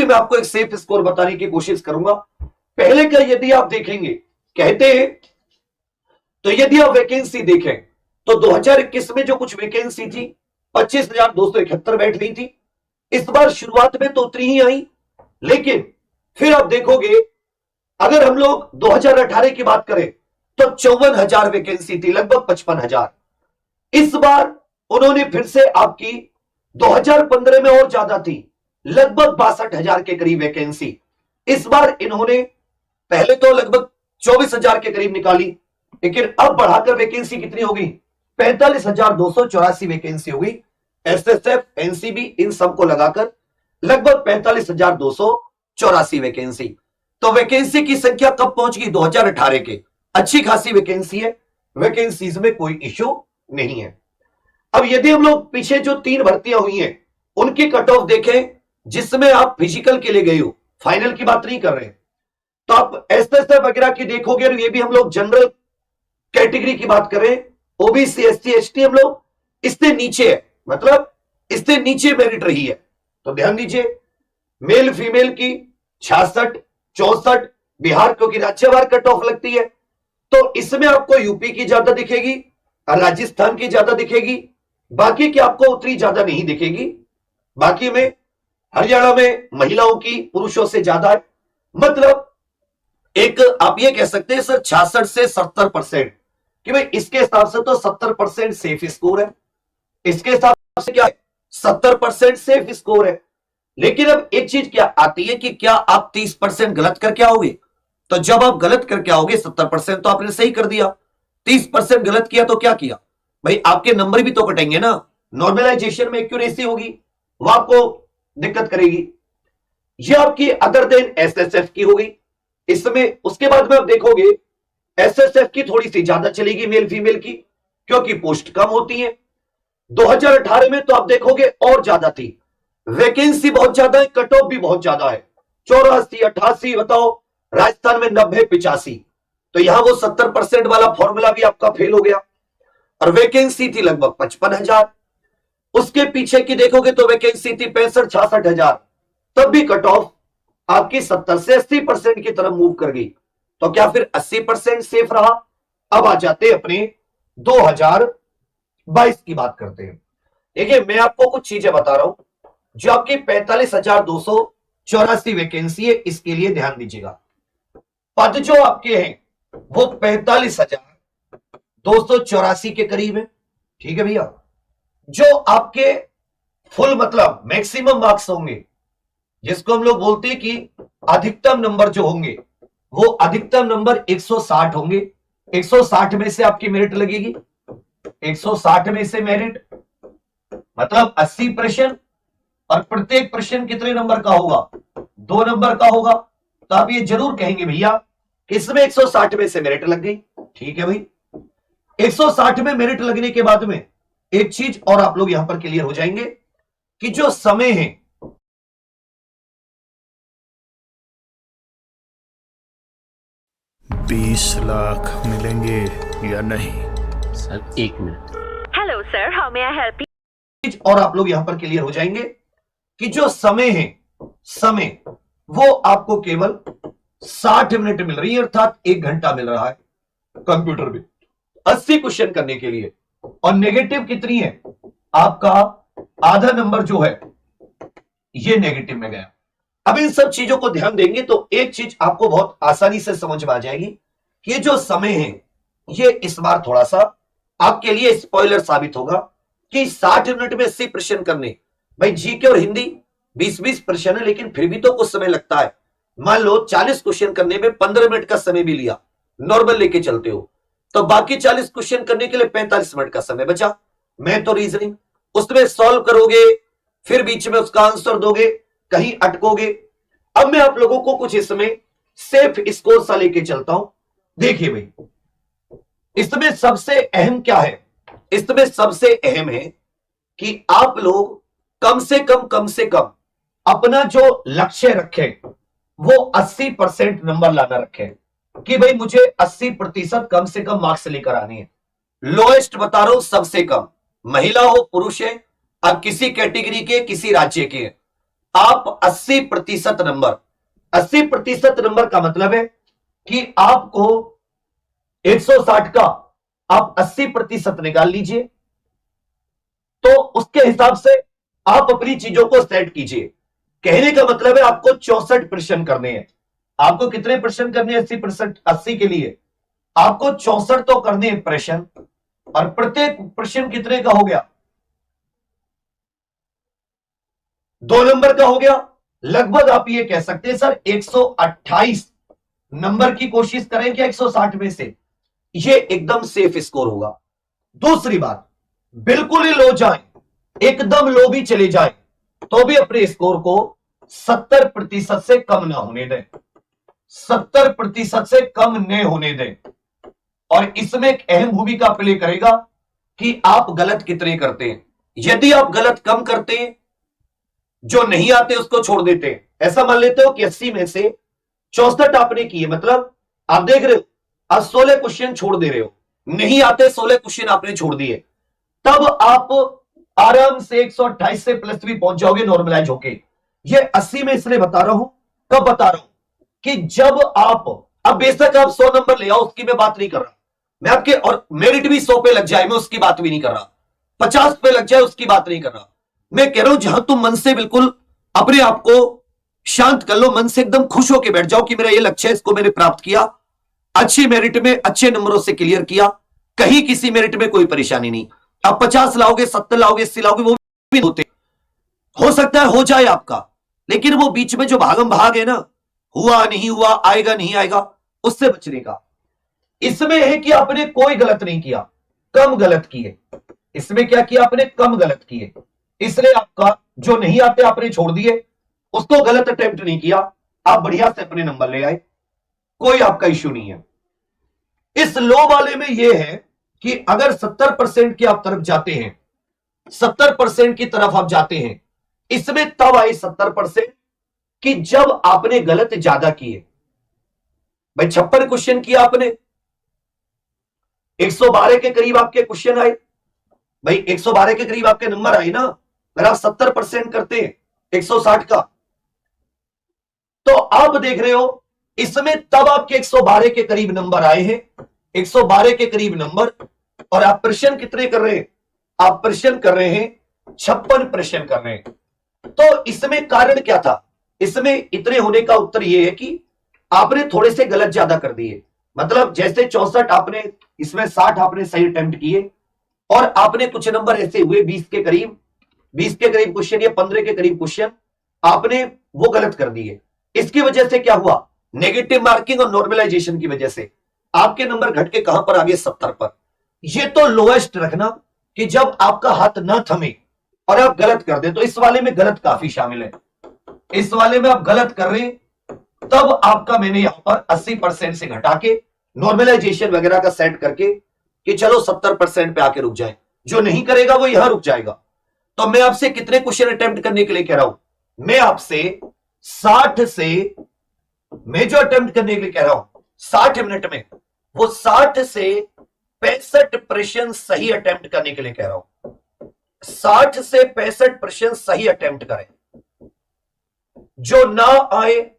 भी मैं आपको एक सेफ स्कोर बताने की कोशिश करूंगा। पहले का यदि आप देखेंगे, कहते हैं तो यदि आप वैकेंसी देखें तो 2021 में जो कुछ वैकेंसी थी 25,271 बैठ रही थी। इस बार शुरुआत में तो उतनी ही आई, लेकिन फिर आप देखोगे अगर हम लोग 2018 की बात करें तो 54,000 वैकेंसी थी, लगभग 55,000। इस बार उन्होंने फिर से आपकी 2015 में और ज्यादा थी, लगभग 62,000 के करीब वैकेंसी। इस बार इन्होंने पहले तो लगभग 24,000 के करीब निकाली, लेकिन अब बढ़ाकर वैकेंसी कितनी हो गई, 45,284 वैकेंसी हो गई। एसएसएफ, एनसीबी इन सबको लगाकर लगभग 45,284 वैकेंसी। तो वैकेंसी की संख्या कब पहुंच गई, 2018 के। अच्छी खासी वैकेंसी है, वैकेंसीज में कोई इश्यू नहीं है। अब यदि हम लोग पीछे जो 3 भर्तियां हुई हैं उनकी कट ऑफ देखें, जिसमें आप फिजिकल के लिए गए हो, फाइनल की बात नहीं कर रहे, तो आप एसएसएफ वगैरह की देखोगे, और ये भी हम लोग जनरल कैटेगरी की बात करें, ओबीसी, एसटी, एसटी, हम लोग इससे नीचे है, मतलब इससे नीचे मेरिट रही है। तो ध्यान दीजिए, मेल फीमेल की 66, 64, बिहार क्योंकि राज्यवार कट ऑफ लगती है, तो इसमें आपको यूपी की ज्यादा दिखेगी, राजस्थान की ज्यादा दिखेगी, बाकी की आपको उतनी ज्यादा नहीं दिखेगी। बाकी में हरियाणा में महिलाओं की पुरुषों से ज्यादा है। मतलब एक आप ये कह सकते हैं सर 66 से 70% कि भाई इसके हिसाब से तो 70% सेफ स्कोर है, इसके हिसाब से क्या है 70% सेफ स्कोर है। लेकिन अब एक चीज क्या आती है कि क्या आप 30% गलत करके आओगे, तो जब आप गलत करके आओगे 70% तो आपने सही कर दिया, 30% गलत किया तो क्या किया भाई, आपके नंबर भी तो कटेंगे ना, नॉर्मलाइजेशन में एक्यूरेसी होगी, वो आपको दिक्कत करेगी। ये आपकी अदर देन एसएसएफ की होगी। इसमें उसके बाद में आप देखोगे एसएसएफ की थोड़ी सी ज्यादा चलेगी मेल फीमेल की, क्योंकि पोस्ट कम होती है। 2018 में तो आप देखोगे और ज्यादा थी, वैकेंसी बहुत ज्यादा है, कट ऑफ भी बहुत ज्यादा है, 84, 88, बताओ राजस्थान में 90, 85, तो यहां वो 70% वाला फॉर्मूला भी आपका फेल हो गया। और वैकेंसी थी लगभग 55,000। उसके पीछे की देखोगे तो वैकेंसी थी 65, 66,000, तब भी कट ऑफ आपकी 70 से 80% की तरफ मूव कर गई। तो क्या फिर 80% सेफ रहा। अब आ जाते अपने 2022 की बात करते हैं। देखिए मैं आपको कुछ चीजें बता रहा हूं, जो आपकी 45,284 वैकेंसी है, इसके लिए ध्यान दीजिएगा। पद जो आपके हैं वो 45,284 के करीब है, ठीक है भैया। जो आपके फुल मतलब मैक्सिमम मार्क्स होंगे, जिसको हम लोग बोलते हैं कि अधिकतम नंबर जो होंगे, वो अधिकतम नंबर 160 होंगे। 160 में से आपकी मेरिट लगेगी, 160 में से मेरिट मतलब 80 प्रश्न, और प्रत्येक प्रश्न कितने नंबर का होगा, 2 नंबर का होगा। तो आप ये जरूर कहेंगे भैया कि इसमें 160 में से मेरिट लग गई, ठीक है भाई। 160 में मेरिट लगने के बाद में एक चीज और आप लोग यहां पर क्लियर हो जाएंगे कि जो समय है 20 लाख मिलेंगे या नहीं? Sir 1 minute. Hello, sir. How may I help you? चीज और आप लोग यहां पर क्लियर हो जाएंगे कि जो समय है, समय वो आपको केवल 60 मिनट मिल रही है, अर्थात 1 घंटा मिल रहा है कंप्यूटर में 80 क्वेश्चन करने के लिए। और नेगेटिव कितनी है, आपका आधा नंबर जो है ये नेगेटिव में गया। अब इन सब चीजों को ध्यान देंगे तो एक चीज आपको बहुत आसानी से समझ में आ जाएगी कि ये जो समय है ये इस बार थोड़ा सा आपके लिए स्पॉइलर साबित होगा कि 60 मिनट में 80 प्रश्न करने, भाई जीके और हिंदी 20-20 प्रश्न है, लेकिन फिर भी तो कुछ समय लगता है। मान लो 40 क्वेश्चन करने में 15 मिनट का समय भी लिया, नॉर्मल लेके चलते हो, तो बाकी 40 क्वेश्चन करने के लिए 45 मिनट का समय बचा। मैं तो रीजनिंग उसमें सॉल्व करोगे, फिर बीच में उसका आंसर दोगे, कहीं अटकोगे। अब मैं आप लोगों को कुछ इसमें सेफ स्कोर सा लेके चलता हूं। देखिए भाई, इसमें सबसे अहम क्या है, इसमें सबसे अहम है कि आप लोग कम से कम अपना जो लक्ष्य रखें वो 80% नंबर लाना रखें कि भाई मुझे 80% कम से कम मार्क्स लेकर आनी है। लोएस्ट बता रहा हूं, सबसे कम, महिला हो पुरुष है, अब किसी कैटेगरी के किसी राज्य के, आप 80% नंबर, 80% नंबर का मतलब है कि आपको 160 का आप 80% निकाल लीजिए, तो उसके हिसाब से आप अपनी चीजों को सेट कीजिए। कहने का मतलब है आपको 64 प्रश्न करने हैं। आपको कितने प्रश्न करने हैं? 80%, 80 के लिए आपको 64 तो करने हैं प्रश्न, और प्रत्येक प्रश्न कितने का हो गया? 2 नंबर का हो गया। लगभग आप ये कह सकते हैं सर 128 नंबर की कोशिश करें क्या 160 में से? ये एकदम सेफ स्कोर होगा। दूसरी बात, बिल्कुल ही लो जाए, एकदम लो भी चले जाए, तो भी अपने स्कोर को 70% से कम ना होने दें, 70% से कम न होने दें। और इसमें एक अहम भूमिका प्ले करेगा कि आप गलत कितने करते हैं। यदि आप गलत कम करते हैं, जो नहीं आते उसको छोड़ देते हैं, ऐसा मान लेते हो कि 80 में से 64 आपने किए, मतलब आप देख रहे हो आप 16 क्वेश्चन छोड़ दे रहे हो, नहीं आते 16 क्वेश्चन आपने छोड़ दिए, तब आप आराम से 128 से प्लस भी पहुंच जाओगे नॉर्मलाइज होके। ये 80 में इसलिए बता रहा हूं, कब बता रहा हूं कि जब आप, अब बेशक आप 100 नंबर ले आओ, उसकी मैं बात नहीं कर रहा, मैं आपके, और मेरिट भी 100 पे लग जाए मैं उसकी बात भी नहीं कर रहा, 50 पे लग जाए उसकी बात नहीं कर रहा। मैं कह रहा हूं जहां तुम मन से बिल्कुल अपने आप को शांत कर लो, मन से एकदम खुश होकर बैठ जाओ कि मेरा ये लक्ष्य है, इसको मैंने प्राप्त किया, अच्छी मेरिट में अच्छे नंबरों से क्लियर किया, कहीं किसी मेरिट में कोई परेशानी नहीं। आप 50 लाओगे, 70 लाओगे, 80 लाओगे, वो भी होते, हो सकता है हो जाए आपका, लेकिन वो बीच में जो भागम भाग है ना, हुआ नहीं हुआ, आएगा नहीं आएगा, उससे बचने का। इसमें है कि आपने कोई गलत नहीं किया, कम गलत किए। इसमें क्या किया आपने? कम गलत किए, इसलिए आपका जो नहीं आते आपने छोड़ दिए, उसको गलत अटेम्प्ट नहीं किया, आप बढ़िया से अपने नंबर ले आए, कोई आपका इश्यू नहीं है। इस लो वाले में यह है कि अगर 70% की आप तरफ जाते हैं, 70% की तरफ आप जाते हैं, इसमें तब आए 70% कि जब आपने गलत ज्यादा किए। भाई 56 क्वेश्चन किया आपने, 112 के करीब आपके क्वेश्चन आए, भाई 112 के करीब आपके नंबर आए ना, अगर आप 70% करते हैं 160 का, तो आप देख रहे हो इसमें तब आपके 112 के करीब नंबर आए हैं, 112 के करीब नंबर, और आप प्रश्न कितने कर रहे हैं? आप प्रश्न कर रहे हैं 56 प्रश्न कर रहे हैं। तो इसमें कारण क्या था? इसमें इतने होने का उत्तर यह है कि आपने थोड़े से गलत ज्यादा कर दिए, मतलब जैसे 64 आपने, इसमें 60 आपने सही अटेम्प्ट किए, और आपने कुछ नंबर ऐसे हुए 20 के करीब, 20 के करीब क्वेश्चन या 15 के करीब क्वेश्चन आपने वो गलत कर दिए। इसकी वजह से क्या हुआ? नेगेटिव मार्किंग और नॉर्मलाइजेशन की वजह से आपके नंबर घट के कहां पर आ गए? 70 पर। ये तो लोएस्ट रखना कि जब आपका हाथ ना थमे और आप गलत कर दे, तो इस वाले में गलत काफी शामिल है। इस वाले में आप गलत कर रहे हैं, तब आपका मैंने यहां पर 80% से घटा के नॉर्मलाइजेशन वगैरह का सेट करके कि चलो 70% पे आके रुक जाए, जो नहीं करेगा वो यहां रुक जाएगा। तो मैं आपसे कितने क्वेश्चन अटेम्प्ट करने के लिए कह रहा हूं? मैं आपसे 60 से, मैं जो अटेम्प्ट करने के लिए कह रहा हूं 60 मिनट में, वो 60 से 65 प्रश्न सही अटेम्प्ट करने के लिए कह रहा हूं। 60 से 65 प्रश्न सही अटेम्प्ट करें, जो ना आए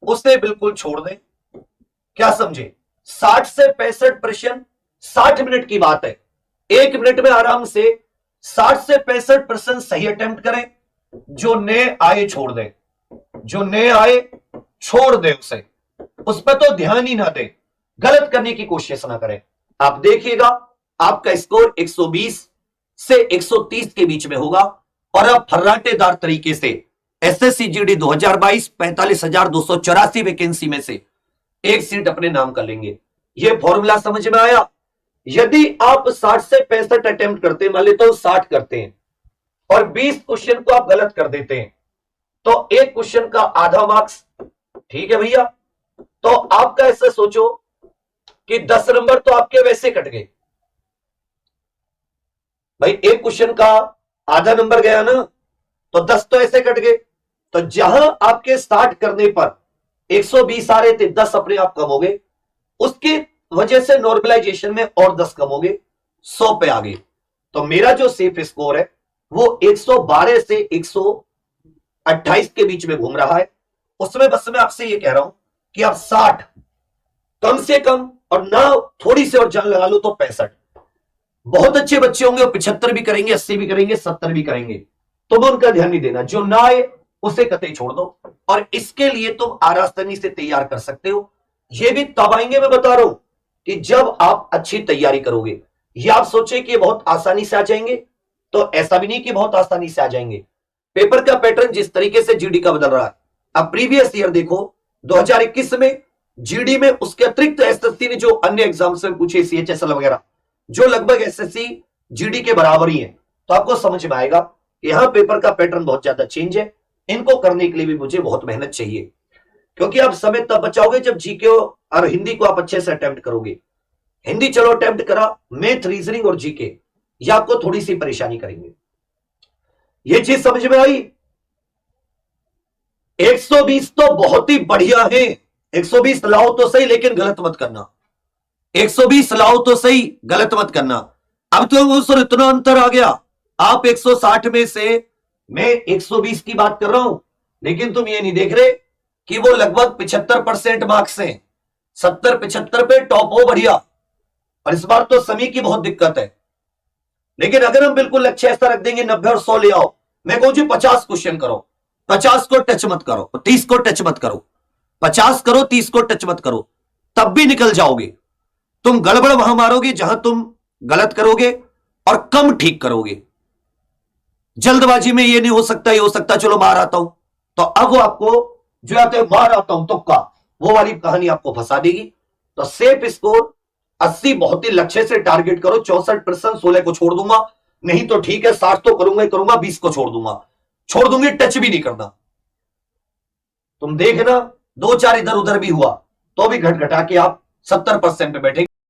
उसे बिल्कुल छोड़ दें। क्या समझे? 60 से 65 प्रश्न, 60 मिनट की बात है, 1 मिनट में आराम से 60 से 65 प्रश्न सही अटेम्प्ट करें, जो नए आए छोड़ दें, जो नए आए छोड़ दें, उस पर तो ध्यान ही ना दें, गलत करने की कोशिश ना करें। आप देखिएगा आपका स्कोर 120 से 130 के बीच में होगा, और आप फर्राटेदार तरीके से एसएससी जीडी 2022 45,284 वैकेंसी में से एक सीट अपने नाम कर लेंगे। यह फॉर्मूला समझ में आया? यदि आप 60 से 65 अटेम्प्ट करते हैं, मान लेते हो 60 करते हैं और 20 क्वेश्चन को आप गलत कर देते हैं, तो एक क्वेश्चन का आधा मार्क्स, ठीक है भैया? तो आपका ऐसा सोचो कि 10 नंबर तो आपके वैसे कट गए भाई, एक क्वेश्चन का आधा नंबर गया ना, तो 10 तो ऐसे कट गए। तो जहां आपके 60 करने पर 120 आ रहे थे, 10 अपने आप कम हो गए, उसकी वजह से नॉर्मलाइजेशन में और 10 कम हो गए, 100 पे आ गए। तो मेरा जो सेफ स्कोर है वो 112 से 28 के बीच में घूम रहा है, उसमें बस मैं आपसे ये कह रहा हूं कि आप 60 कम से कम, और ना थोड़ी सी और जान लगा लो तो 65। बहुत अच्छे बच्चे होंगे, 75 भी करेंगे, 80 भी करेंगे, 70 भी करेंगे, तुम उनका ध्यान नहीं देना। जो ना आए उसे कतई छोड़ दो, और इसके लिए तुम आरास्तनी से तैयार कर सकते हो। ये भी तब आएंगे, मैं बता रहा हूं, कि जब आप अच्छी तैयारी करोगे। ये आप सोचे कि बहुत आसानी से आ जाएंगे, तो ऐसा भी नहीं कि बहुत आसानी से आ जाएंगे। पेपर का पैटर्न जिस तरीके से जीडी का बदल रहा है, अब प्रीवियस ईयर देखो 2021 में जीडी में उसके अतिरिक्त एसएससी ने जो अन्य एग्जाम्स में पूछे, सीएचएसएल वगैरह, जो लगभग एसएससी जीडी के बराबर ही है, तो आपको समझ में आएगा यहां पेपर का पैटर्न बहुत ज्यादा चेंज है। इनको करने के लिए भी मुझे बहुत मेहनत चाहिए, क्योंकि आप समय तब बचाओगे जब जीके और हिंदी को आप अच्छे से अटेम्प्ट करोगे। हिंदी चलो अटेम्प्ट करा, मैथ, रीजनिंग और जीके ये आपको थोड़ी सी परेशानी करेंगे। ये चीज समझ में आई? 120 तो बहुत ही बढ़िया है, 120 लाओ तो सही, लेकिन गलत मत करना। 120 लाओ तो सही, गलत मत करना। अब तो सर इतना अंतर आ गया, आप 160 में से मैं 120 की बात कर रहा हूं, लेकिन तुम ये नहीं देख रहे कि वो लगभग 75% मार्क्स हैं। 70-75 पे टॉप हो, बढ़िया। और इस बार तो समी की बहुत दिक्कत है, लेकिन अगर हम बिल्कुल लक्ष्य ऐसा रख देंगे 90 और 100 ले आओ, मैं कहूं जी 50 क्वेश्चन करो, 50 को टच मत करो, 30 को टच मत करो, 50 करो, 30 को टच मत करो, तब भी निकल जाओगे। तुम गड़बड़ वहां मारोगे जहां तुम गलत करोगे और कम ठीक करोगे। जल्दबाजी में ये नहीं हो सकता, ये हो सकता, चलो मार आता हूं, तो अब वो आपको जो आते हैं मार आता हूं तुक्का, वो वाली कहानी आपको फंसा देगी। तो सेफ स्कोर 80 बहुत ही लक्ष्य से टारगेट करो। 64%, 16 को छोड़ दूंगा, नहीं तो ठीक है 60 तो करूंगा ही करूंगा, 20 को छोड़ दूंगा, छोड़ दूंगी, टच भी नहीं करना। तुम देखना 2-4 इधर उधर भी हुआ तो भी घट घटा के आप 70% पे बैठेंगे।